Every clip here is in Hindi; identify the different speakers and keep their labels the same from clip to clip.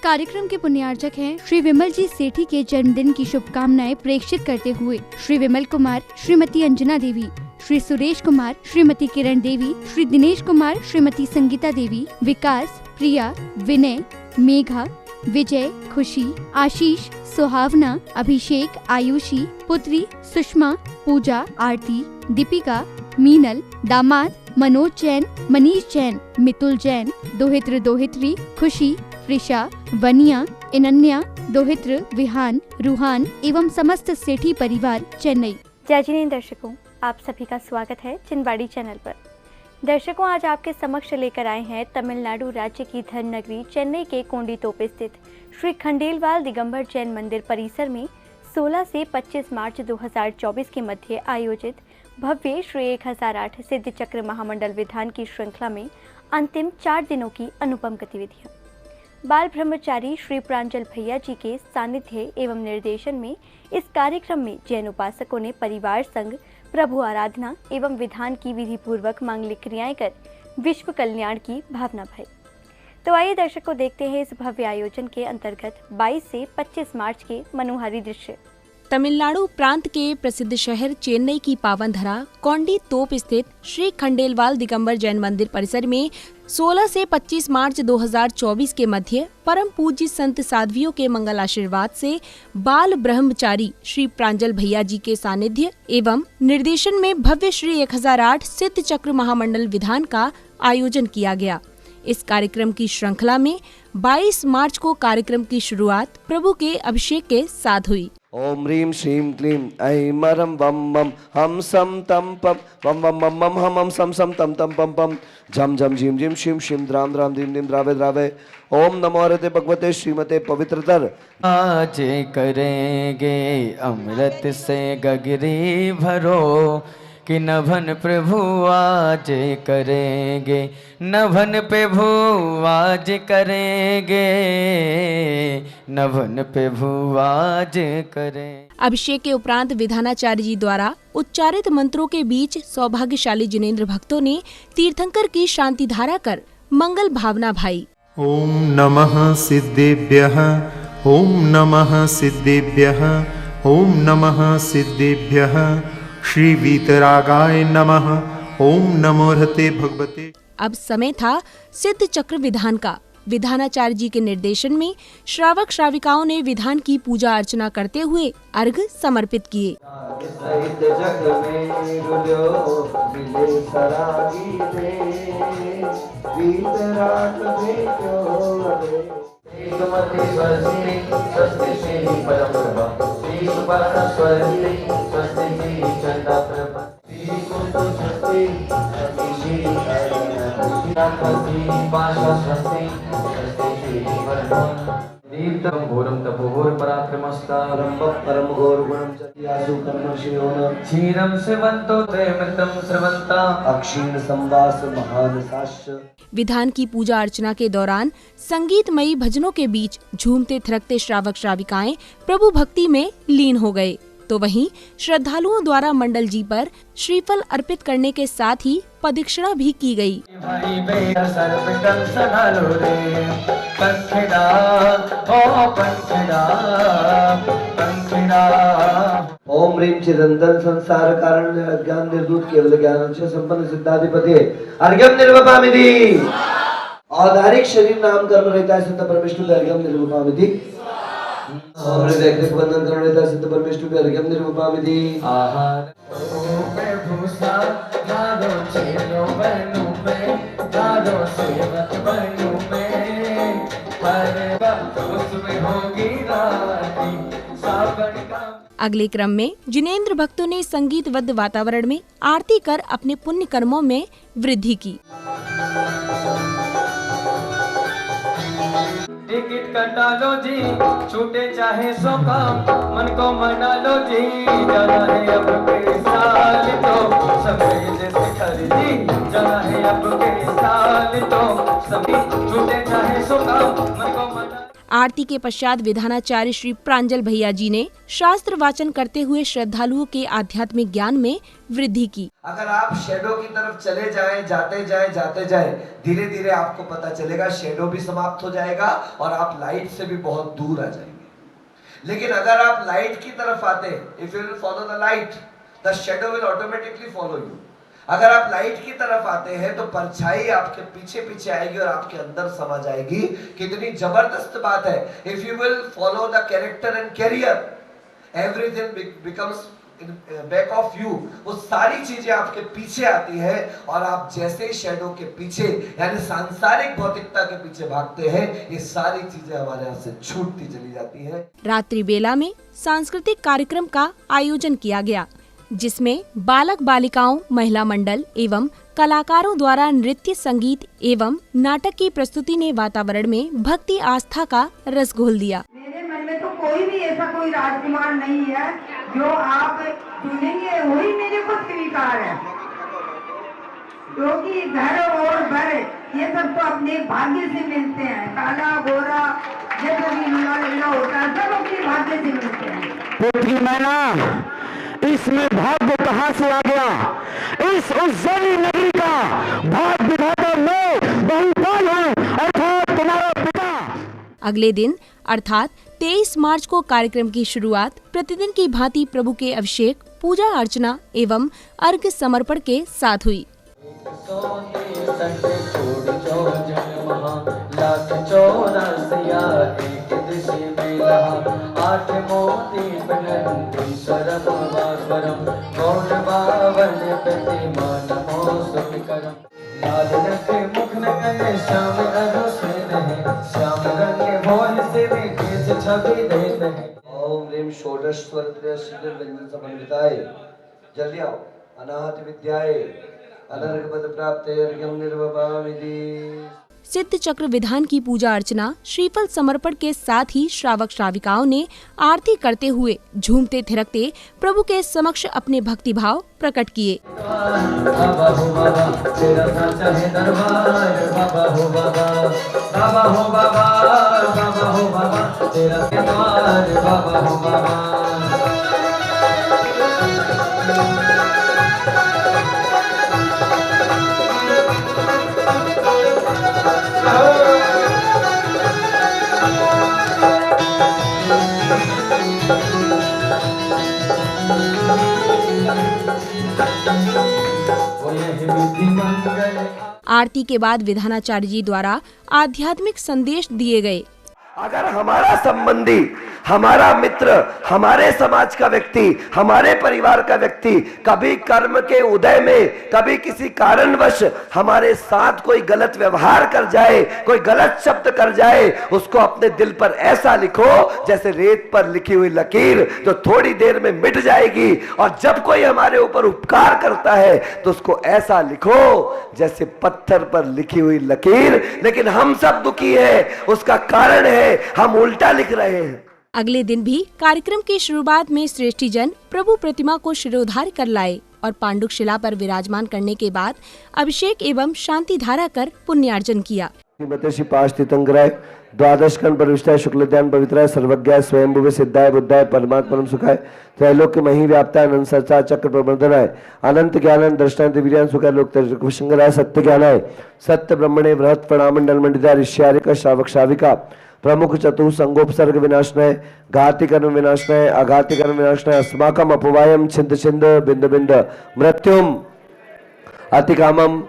Speaker 1: कार्यक्रम के पुण्यार्चक हैं श्री विमल जी सेठी के जन्मदिन की शुभकामनाएं प्रेषित करते हुए श्री विमल कुमार, श्रीमती अंजना देवी, श्री सुरेश कुमार, श्रीमती किरण देवी, श्री दिनेश कुमार, श्रीमती संगीता देवी, विकास, प्रिया, विनय, मेघा, विजय, खुशी, आशीष, सुहावना, अभिषेक, आयुषी, पुत्री, सुषमा, पूजा, आरती, दीपिका, मीनल, दामाद, मनोज जैन, मनीष जैन, मितुल जैन, दोहित्र दोहित्री, खुशी, प्रिशा, वनिया, इनन्या, दोहित्र, विहान, रूहान एवं समस्त सेठी परिवार, चेन्नई।
Speaker 2: जय जिनेंद्र दर्शकों, आप सभी का स्वागत है चिनवाड़ी चैनल पर। दर्शकों, आज आपके समक्ष लेकर आए हैं तमिलनाडु राज्य की धर्म नगरी चेन्नई के कोंडितोप स्थित श्री खंडेलवाल दिगंबर जैन मंदिर परिसर में 16 से 25 मार्च 2024 के मध्य आयोजित भव्य श्री 1008 सिद्ध चक्र महामंडल विधान की श्रृंखला में अंतिम 4 दिनों की अनुपम गतिविधियां। बाल ब्रह्मचारी श्री प्रांजल भैया जी के सानिध्य एवं निर्देशन में इस कार्यक्रम में जैन उपासकों ने परिवार संग प्रभु आराधना एवं विधान की विधि पूर्वक मांगलिक क्रियाएं कर विश्व कल्याण की भावना भरी। तो आइए दर्शकों, देखते हैं इस भव्य आयोजन के अंतर्गत 22 से 25 मार्च के मनोहारी दृश्य।
Speaker 3: तमिलनाडु प्रांत के प्रसिद्ध शहर चेन्नई की पावन धरा कोंडितोप स्थित श्री खंडेलवाल दिगंबर जैन मंदिर परिसर में 16 से 25 मार्च 2024 के मध्य परम पूज्य संत साध्वियों के मंगल आशीर्वाद से बाल ब्रह्मचारी श्री प्रांजल भैया जी के सानिध्य एवं निर्देशन में भव्य श्री 1008 सिद्ध चक्र महामंडल विधान का आयोजन किया गया। इस कार्यक्रम की श्रृंखला में 22 मार्च को कार्यक्रम की शुरुआत प्रभु के अभिषेक के साथ हुई।
Speaker 4: ओम ह्रीं श्रीं क्लीं ऐं मरं वम वम हम सम तम पम वम वम मम मम हम हम सम सम तम तम पम पम झम झम झिम झिम शिम शिम द्राम द्राम धीम धीम द्रावे द्रावे। ओम नमो हरते भगवते श्रीमते पवित्रतर।
Speaker 5: आज करेंगे अमृत से गगरी भरो कि नभन प्रभु आज करेंगे, नभन प्रभु आज करेंगे, नभन प्रभु आज करें।
Speaker 3: अभिषेक के उपरांत विधानाचार्य जी द्वारा उच्चारित मंत्रों के बीच सौभाग्यशाली जिनेंद्र भक्तों ने तीर्थंकर की शांति धारा कर मंगल भावना भाई।
Speaker 6: ओम नमः सिद्धेभ्यः, ओम नमः सिद्धेभ्यः, ओम नमः सिद्धेभ्यः, श्री वीतरागाय नमः, ओम नमो हरते भगवते।
Speaker 3: अब समय था सिद्ध चक्र विधान का। विधानाचार्य जी के निर्देशन में श्रावक श्राविकाओं ने विधान की पूजा अर्चना करते हुए अर्घ समर्पित किए। विधान की पूजा अर्चना के दौरान संगीतमयी भजनों के बीच झूमते थिरकते श्रावक श्राविकाएं प्रभु भक्ति में लीन हो गए। तो वहीं श्रद्धालुओं द्वारा मंडल जी पर श्रीफल अर्पित करने के साथ ही प्रदक्षिणा भी की गई।
Speaker 4: ओम ह्रीं चिरंतन संसार कारण अज्ञान निर्दूत केवल ज्ञान से संपन्न सिद्धाधिपति अर्घ्यम निर्वपामिति। औदारिक शरीर नाम कर्म रहता है सिद्ध परमेश्वर अर्घ्यम निर्वपामिति। वंदन कर्म रहता है सिद्ध परमेश्वर अर्घ्यम निर्वपामिति। आहार
Speaker 3: अगले क्रम में जिनेंद्र भक्तों ने संगीतबद्ध वातावरण में आरती कर अपने पुण्य कर्मों में वृद्धि की।
Speaker 5: टिकट कटा लो जी, छूटे चाहे सो काम, मन को मना लो जी, जाना है अब के साल तो सफेद शिखर जी, जाना है अब के साल तो सभी छूटे चाहे सो काम, मन को मना।
Speaker 3: आरती के पश्चात विधानाचार्य श्री प्रांजल भैया जी ने शास्त्र वाचन करते हुए श्रद्धालुओं के आध्यात्मिक ज्ञान में वृद्धि की।
Speaker 4: अगर आप शेडो की तरफ चले जाएं, जाते जाएं, धीरे धीरे आपको पता चलेगा शेडो भी समाप्त हो जाएगा और आप लाइट से भी बहुत दूर आ जाएंगे। लेकिन अगर आप लाइट की तरफ आते, if you will follow the light, the shadow will automatically follow you. अगर आप लाइट की तरफ आते हैं तो परछाई आपके पीछे पीछे आएगी और आपके अंदर समा जाएगी। कितनी जबरदस्त बात है। If you will follow the character and career, everything becomes back of you. वो सारी चीजें आपके पीछे आती है और आप जैसे ही शैडो के पीछे यानी सांसारिक भौतिकता के पीछे भागते हैं, ये सारी चीजें हमारे यहाँ से छूटती चली जाती है।
Speaker 3: रात्रि बेला में सांस्कृतिक कार्यक्रम का आयोजन किया गया, जिसमें बालक बालिकाओं, महिला मंडल एवं कलाकारों द्वारा नृत्य, संगीत एवं नाटक की प्रस्तुति ने वातावरण में भक्ति आस्था का रस घोल दिया।
Speaker 7: मेरे मन में तो कोई भी ऐसा कोई राजकुमार नहीं है, जो आप चुनेंगे वही मेरे को स्वीकार है, क्योंकि घर और बर ये सब तो अपने भाग्य से मिलते हैं। काला गोरा ये सभी लूला लल्ला होता है, सब अपने भाग्य से मिलते हैं।
Speaker 8: मैना इसमें भाग्य कहाँ से आ गया? इस उज्जैनी नगरी का भाग विधाता मैं बहुपाल हूँ, अर्थात तुम्हारा पिता।
Speaker 3: अगले दिन अर्थात 23 मार्च को कार्यक्रम की शुरुआत प्रतिदिन की भांति प्रभु के अभिषेक, पूजा अर्चना एवं अर्घ्य समर्पण के साथ हुई।
Speaker 4: ओम ह्रीं षोडशस्वरत्रय व्यंजन समन्विताय जल्दी आओ अनाहत विद्याय अनर्घ पद प्राप्ते अर्घ्यं निर्वपामि।
Speaker 3: सिद्ध चक्र विधान की पूजा अर्चना, श्रीफल समर्पण के साथ ही श्रावक श्राविकाओं ने आरती करते हुए झूमते थिरकते प्रभु के समक्ष अपने भक्ति भाव प्रकट किए। आरती के बाद विधानाचार्य जी द्वारा आध्यात्मिक संदेश दिए गए।
Speaker 4: अगर हमारा संबंधी, हमारा मित्र, हमारे समाज का व्यक्ति, हमारे परिवार का व्यक्ति कभी कर्म के उदय में कभी किसी कारणवश हमारे साथ कोई गलत व्यवहार कर जाए, कोई गलत शब्द कर जाए, उसको अपने दिल पर ऐसा लिखो जैसे रेत पर लिखी हुई लकीर जो थोड़ी देर में मिट जाएगी। और जब कोई हमारे ऊपर उपकार करता है तो उसको ऐसा लिखो जैसे पत्थर पर लिखी हुई लकीर। लेकिन हम सब दुखी है, उसका कारण है हम उल्टा लिख रहे हैं।
Speaker 3: अगले दिन भी कार्यक्रम की शुरुआत में श्रेष्ठी जन प्रभु प्रतिमा को शिरोधार्य कर लाए और पांडुक शिला पर विराजमान करने के बाद अभिषेक एवं शांति धारा कर पुण्यार्जन किया।
Speaker 4: द्वादश कर्ण परविष्टाय शुक्लध्यान पवित्राय सर्वज्ञाय स्वयंभुवे सिद्धाय बुद्धाय परमात्मनम सुखाय त्रैलोक्य मही व्याप्ताय अनंत सच्चा चक्र प्रबंधनाय अनंत ज्ञान दर्शनाय दिव्यान सुखाय लोक संग्रहाय सत्य ज्ञानाय सत्य ब्रह्मणे बृहत् प्रणामंडल मंडिता ऋष्यारिका श्रावक श्राविका प्रमुख चतु संगोपसर्ग विनाशनाय घाति कर्म विनाशनाय अघाति कर्म विनाशनाय अस्माकम अपवायम छिंद छिंद बिंद बिंद मृत्युम अतिकामम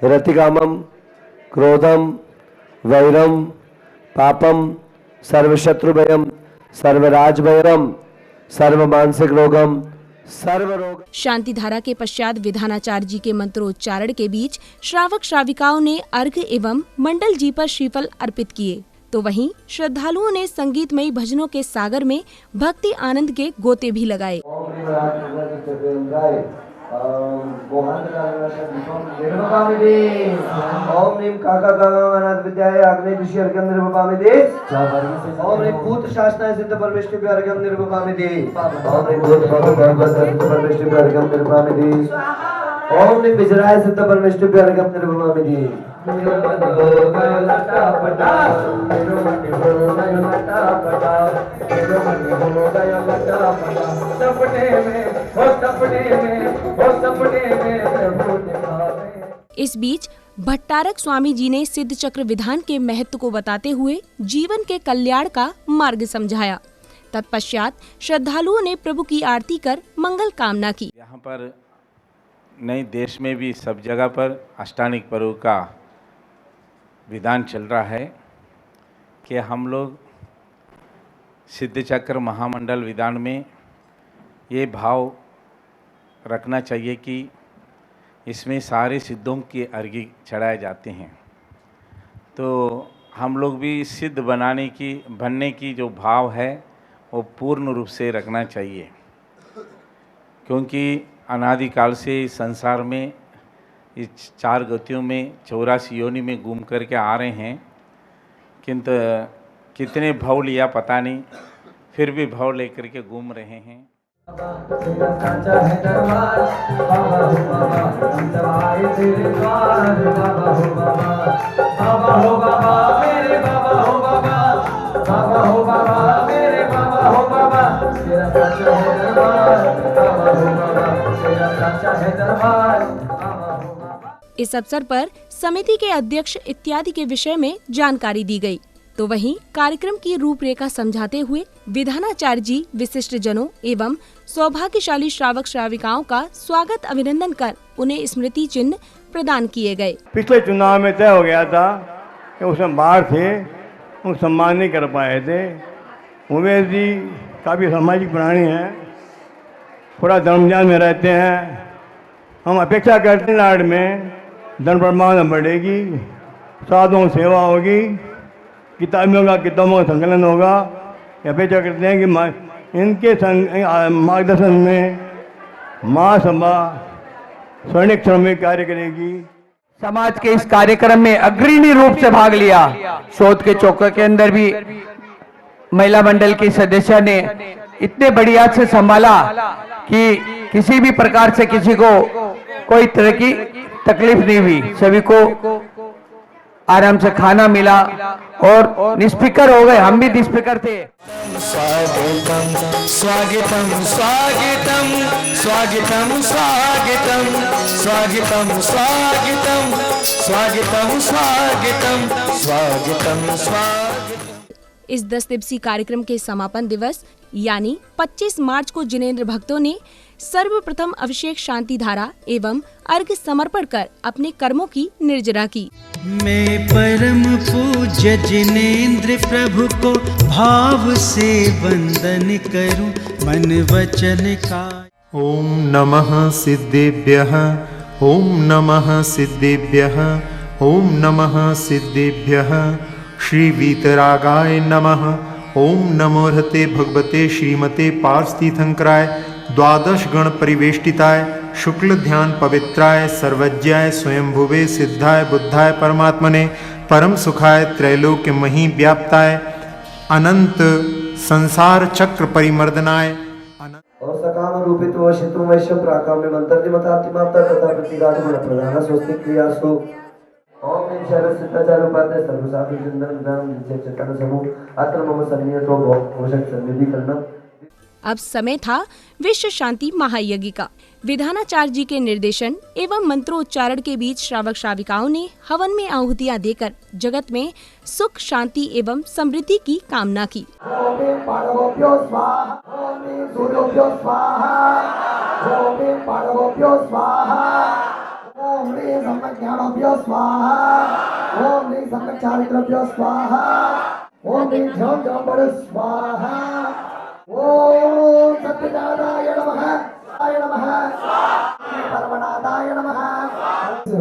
Speaker 4: रतिकामम क्रोधम वैरम पापम सर्वशत्रुभयम सर्वराजभयम सर्व मानसिक रोगम सर्व रोग।
Speaker 3: शांति धारा के पश्चात विधानाचार्य जी के मंत्रोच्चारण के बीच श्रावक श्राविकाओं ने अर्घ्य एवं मंडल जी पर श्रीफल अर्पित किए, तो वहीं श्रद्धालुओं ने संगीतमयी भजनों के सागर में भक्ति आनंद के गोते भी लगाए।
Speaker 4: ओम नीम काका अनाथ विद्याय आग्नेय ऋषि अर्घ्यं निर्वपामि दे। ओम नीम भूत शासनाय सिद्ध परमेष्टि अर्घ्यं निर्वपामि दे। ओम नीम भूत सिद्ध परमेष्टि अर्घ्यं निर्वपामि दे। ओम नीम विजराय सिद्ध परमेष्टि अर्घ्यं निर्वपामि दे।
Speaker 5: मेरो मन हो गयो लटापटार, मेरो मन हो गयो लटापटार, मेरो मन हो गयो लटापटार। सपने में हो सपने में हो सपने में प्रभु दिखावे।
Speaker 3: इस बीच भट्टारक स्वामी जी ने सिद्ध चक्र विधान के महत्व को बताते हुए जीवन के कल्याण का मार्ग समझाया। तत्पश्चात श्रद्धालुओं ने प्रभु की आरती कर मंगल कामना की।
Speaker 9: यहाँ पर नए देश में भी सब जगह पर अष्टांगिक पर्व का विधान चल रहा है कि हम लोग सिद्ध चक्र महामंडल विधान में ये भाव रखना चाहिए कि इसमें सारे सिद्धों के अर्घ्य चढ़ाए जाते हैं। तो हम लोग भी सिद्ध बनने की जो भाव है वो पूर्ण रूप से रखना चाहिए, क्योंकि अनादिकाल से इस संसार में इस 4 गतियों में 84 योनि में घूम करके आ रहे हैं, किंतु कितने भाव लिया पता नहीं, फिर भी भाव लेकर के घूम रहे हैं।
Speaker 5: तेरा साचा है दरबार, बाबा हो बाबा, हम सब आए तेरे द्वार। बाबा हो बाबा, बाबा हो बाबा, मेरे बाबा हो बाबा, बाबा हो बाबा, मेरे बाबा हो बाबा। तेरा साचा है दरबार, बाबा हो बाबा, तेरा साचा है दरबार, बाबा हो बाबा।
Speaker 3: इस अवसर पर समिति के अध्यक्ष इत्यादि के विषय में जानकारी दी गई। तो वहीं कार्यक्रम की रूपरेखा समझाते हुए विधानाचार्य जी विशिष्ट जनों एवं सौभाग्यशाली श्रावक श्राविकाओं का स्वागत अभिनंदन कर उन्हें स्मृति चिन्ह प्रदान किए गए।
Speaker 8: पिछले चुनाव में तय हो गया था कि उसमें बाहर थे, उनको सम्मान नहीं कर पाए थे। उमेश जी काफ़ी सामाजिक प्राणी हैं, पूरा धर्मजान में रहते हैं। हम अपेक्षा करते हैं नाड़ में धन प्रमाण बढ़ेगी, साधुओं सेवा होगी, किताबों का संकलन होगा। अपेक्षा करते हैं कि इनके मार्गदर्शन में महासभा स्वर्णिक श्रम में कार्य करेगी।
Speaker 10: समाज के इस कार्यक्रम में अग्रणी रूप से भाग लिया। शोध के चौके के अंदर भी महिला मंडल की सदस्य ने इतने बढ़िया से संभाला कि किसी भी प्रकार से किसी को कोई तरह की तकलीफ नहीं हुई, सभी को आराम से खाना मिला और निष्फिकर हो गए। हम भी निष्फिकर थे।
Speaker 11: स्वागतम स्वागतम स्वागतम स्वागतम स्वागतम स्वागतम स्वागतम स्वागतम स्वागतम स्वागतम स्वागतम।
Speaker 3: इस 10 दिवसीय कार्यक्रम के समापन दिवस यानी 25 मार्च को जिनेंद्र भक्तों ने सर्वप्रथम अभिषेक शांति धारा एवं अर्घ समर्पण कर अपने कर्मों की निर्जरा की।
Speaker 12: मैं परम पूज्य जिनेंद्र प्रभु को भाव से वंदन करूं मन वचन का।
Speaker 6: ओम नमः सिद्धेभ्यः, ओम नमः सिद्धेभ्यः, ओम नमः सिद्धेभ्यः। श्री वीतरागाय नमः। ओम नमो रहते भगवते श्रीमते पार्षतीर्थंकराय द्वादश गण परिवेष्टिताय शुक्ल ध्यान पवित्राय सर्वज्ञाय स्वयंभुवे सिद्धाय बुद्धाय परमात्मने परम सुखाय त्रैलोक्य मही व्याप्ताय अनंत संसार चक्र परिमर्दनाय।
Speaker 4: और सकाम रूपित वशितु वैश्य प्राकाम्य मंत्र मताप्ति माप्ता तथा प्रतिगाद गुण प्रधान स्वस्ति क्रियासु। ओम निचारुपाते सर्वसाधु चिंतन ज्ञान निश्चय चेतन समूह अत्र मम सन्निहितो भोषक सन्निधि करना।
Speaker 3: अब समय था विश्व शांति महायज्ञ का। विधानाचार्य जी के निर्देशन एवं मंत्रोच्चारण के बीच श्रावक श्राविकाओं ने हवन में आहुतियां देकर जगत में सुख शांति एवं समृद्धि की कामना की।
Speaker 7: ओम ह्रीं सम्यक् ज्ञानोभ्यो स्वाहा, ओम ह्रीं सम्यक् चारित्र्यभ्यो स्वाहा, ओम ह्रीं झं झं स्वाहा, ओम सच्चिदानंदाय नमः, आय नमः, परमनाथाय नमः,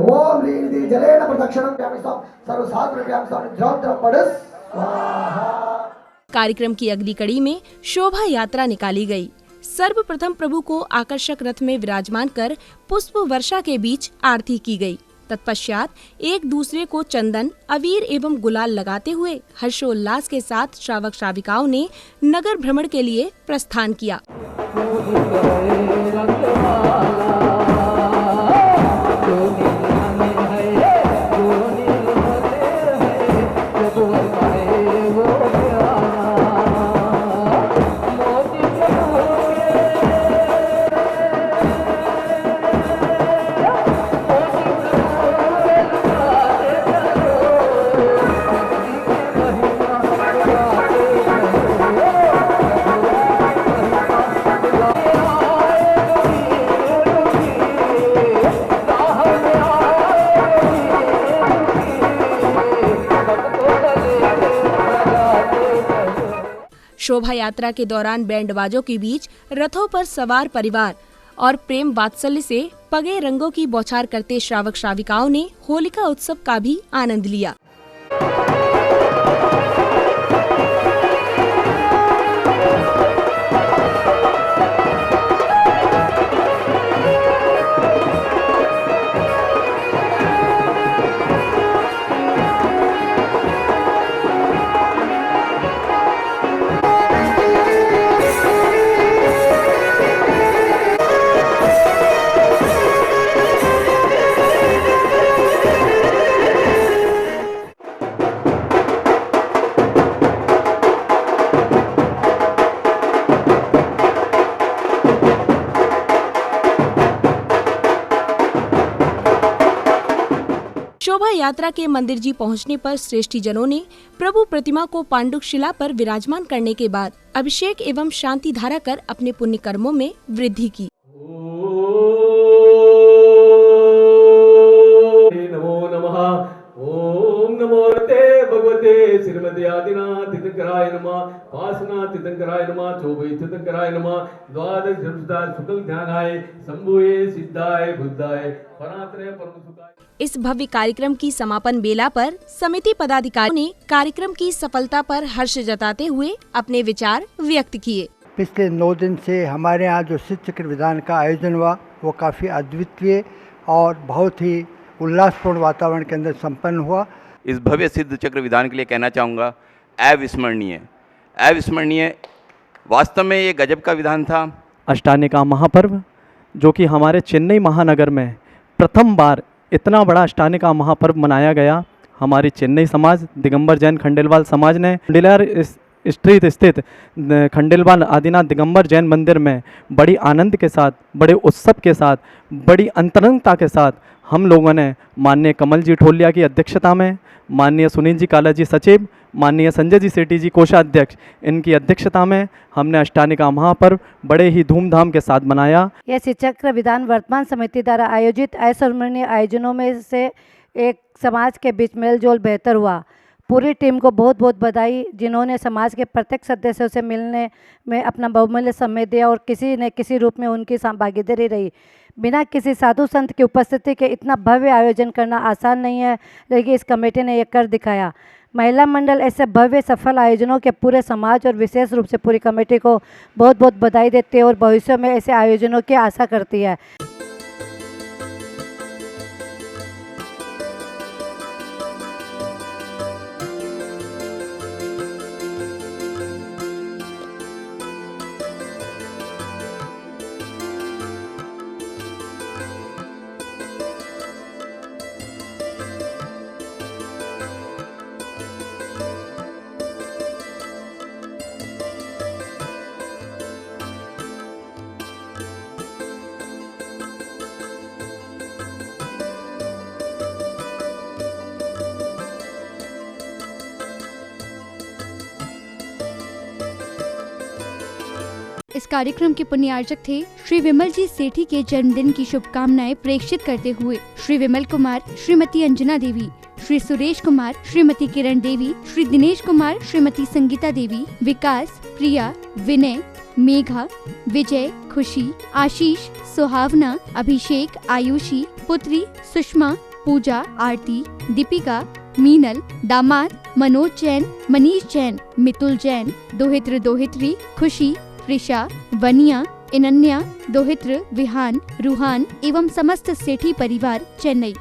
Speaker 7: ओम ह्रीं जलेन प्रदक्षिणं व्यामि सर्वसाग्र व्यामि झं झं स्वाहा।
Speaker 3: कार्यक्रम की अगली कड़ी में शोभा यात्रा निकाली गई। सर्वप्रथम प्रभु को आकर्षक रथ में विराजमान कर पुष्प वर्षा के बीच आरती की गई। तत्पश्चात एक दूसरे को चंदन, अबीर एवं गुलाल लगाते हुए हर्षोल्लास के साथ श्रावक श्राविकाओं ने नगर भ्रमण के लिए प्रस्थान किया। शोभा यात्रा के दौरान बैंड बाजों के बीच रथों पर सवार परिवार और प्रेम वात्सल्य से पगे रंगों की बौछार करते श्रावक श्राविकाओं ने होलिका उत्सव का भी आनंद लिया। शोभा यात्रा के मंदिर जी पहुंचने पर श्रेष्ठी जनों ने प्रभु प्रतिमा को पांडुक शिला पर विराजमान करने के बाद अभिषेक एवं शांति धारा कर अपने पुण्य कर्मों में वृद्धि की।
Speaker 5: नमो नमः। ओम नमो भगवते श्रीमते आदिनाथ तीर्थंकराय नमः। पासनाथ तीर्थंकराय नमः। चौबई तीर्थंकराय नमः। द्वादश शुक्ल ध्यानाय शंभुये सिद्धाय बुद्धाय परात्रे परम सुखाय।
Speaker 3: इस भव्य कार्यक्रम की समापन बेला पर समिति पदाधिकारियों ने कार्यक्रम की सफलता पर हर्ष जताते हुए अपने विचार व्यक्त किए।
Speaker 13: पिछले 9 दिन से हमारे यहाँ जो सिद्ध चक्र विधान का आयोजन हुआ वो काफ़ी अद्वितीय और बहुत ही उल्लासपूर्ण वातावरण के अंदर संपन्न हुआ।
Speaker 14: इस भव्य सिद्ध चक्र विधान के लिए कहना चाहूँगा अविस्मरणीय। अविस्मरणीय वास्तव में ये गजब का विधान था।
Speaker 15: अष्टानिका महापर्व जो कि हमारे चेन्नई महानगर में प्रथम बार इतना बड़ा अष्टानिका महापर्व मनाया गया। हमारी चेन्नई समाज दिगंबर जैन खंडेलवाल समाज ने खंडेलार स्ट्रीट स्थित खंडेलवाल आदिनाथ दिगंबर जैन मंदिर में बड़ी आनंद के साथ, बड़े उत्सव के साथ, बड़ी अंतरंगता के साथ हम लोगों ने माननीय कमल जी ठोलिया की अध्यक्षता में, माननीय सुनील जी काला जी सचिव, माननीय संजय जी सेठी जी कोषाध्यक्ष, इनकी अध्यक्षता में हमने अष्टानिका महापर्व बड़े ही धूमधाम के साथ मनाया।
Speaker 16: यह सिद्ध चक्र विधान वर्तमान समिति द्वारा आयोजित अविस्मरणीय आयोजनों में से एक समाज के बीच मेलजोल बेहतर हुआ। पूरी टीम को बहुत बहुत बधाई, जिन्होंने समाज के प्रत्येक सदस्यों से मिलने में अपना बहुमूल्य समय दिया और किसी न किसी रूप में उनकी भागीदारी रही। बिना किसी साधु संत की उपस्थिति के इतना भव्य आयोजन करना आसान नहीं है, लेकिन इस कमेटी ने यह कर दिखाया। महिला मंडल ऐसे भव्य सफल आयोजनों के पूरे समाज और विशेष रूप से पूरी कमेटी को बहुत बहुत बधाई देती है और भविष्य में ऐसे आयोजनों की आशा करती है।
Speaker 1: इस कार्यक्रम के पुण्यार्चक थे श्री विमल जी सेठी के जन्मदिन की शुभकामनाएं प्रेषित करते हुए श्री विमल कुमार, श्रीमती अंजना देवी, श्री सुरेश कुमार, श्रीमती किरण देवी, श्री दिनेश कुमार, श्रीमती संगीता देवी, विकास, प्रिया, विनय, मेघा, विजय, खुशी, आशीष, सुहावना, अभिषेक, आयुषी, पुत्री, सुषमा, पूजा, आरती, दीपिका, मीनल, दामाद, मनोज जैन, मनीष जैन, मितुल जैन, दोहित्र दोहित्री, खुशी, प्रिशा, वनिया, इनन्या, दोहित्र, विहान, रूहान एवं समस्त सेठी परिवार चेन्नई।